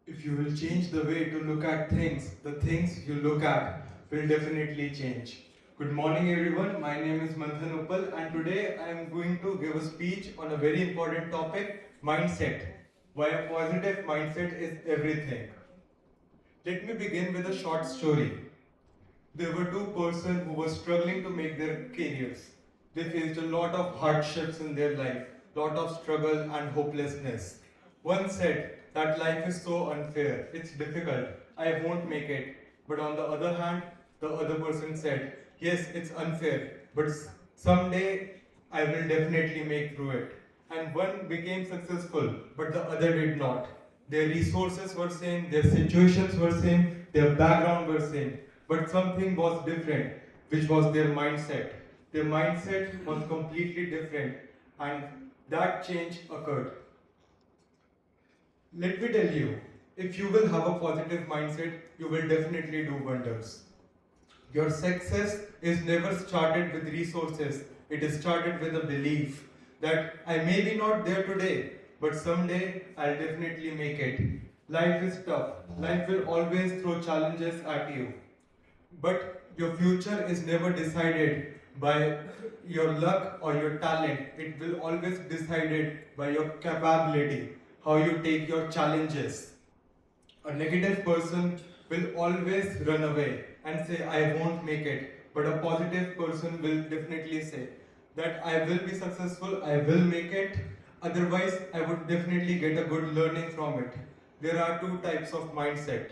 If you will change the way to look at things, the things you look at will definitely change. Good morning, everyone. My name is Manthan and today I am going to give a speech on a very important topic mindset. Why a positive mindset is everything. Let me begin with a short story. There were two persons who were struggling to make their careers. They faced a lot of hardships in their life, lot of struggle and hopelessness. One said that life is so unfair, it's difficult, I won't make it. But on the other hand, the other person said, yes, it's unfair, but someday I will definitely make through it. And one became successful, but the other did not. Their resources were same, their situations were same, their background were same, but something was different, which was their mindset. Their mindset was completely different, and that change occurred. Let me tell you, if you will have a positive mindset, you will definitely do wonders. Your success is never started with resources, it is started with a belief that I may be not there today, but someday I'll definitely make it. Life is tough, life will always throw challenges at you. But your future is never decided by your luck or your talent. It will always decided by your capability, how you take your challenges. A negative person will always run away and say, I won't make it. But a positive person will definitely say that I will be successful, I will make it. Otherwise, I would definitely get a good learning from it. There are two types of mindset,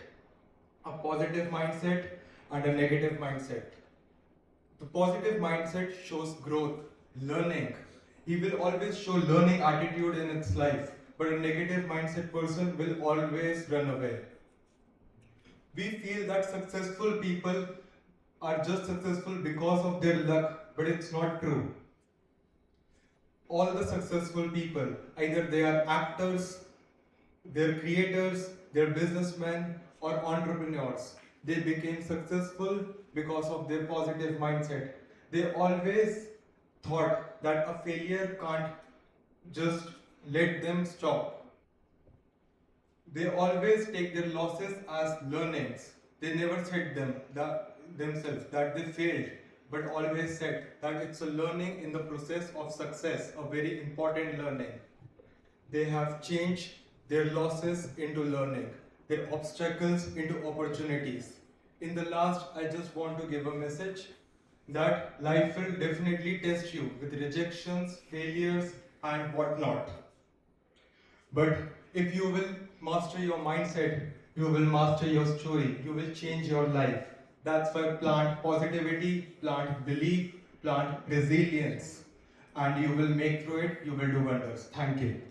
a positive mindset and a negative mindset. The positive mindset shows growth, learning. He will always show learning attitude in its life, but a negative mindset person will always run away. We feel that successful people are just successful because of their luck, but it's not true. All the successful people, either they are actors, they're creators, they're businessmen, or entrepreneurs. They became successful because of their positive mindset. They always thought that a failure can't just let them stop. They always take their losses as learnings. They never said themselves that they failed, but always said that it's a learning in the process of success, a very important learning. They have changed their losses into learning, their obstacles into opportunities. In the last, I just want to give a message that life will definitely test you with rejections, failures, and whatnot. But if you will master your mindset, you will master your story, you will change your life. That's why plant positivity, plant belief, plant resilience, and you will make through it, you will do wonders. Thank you.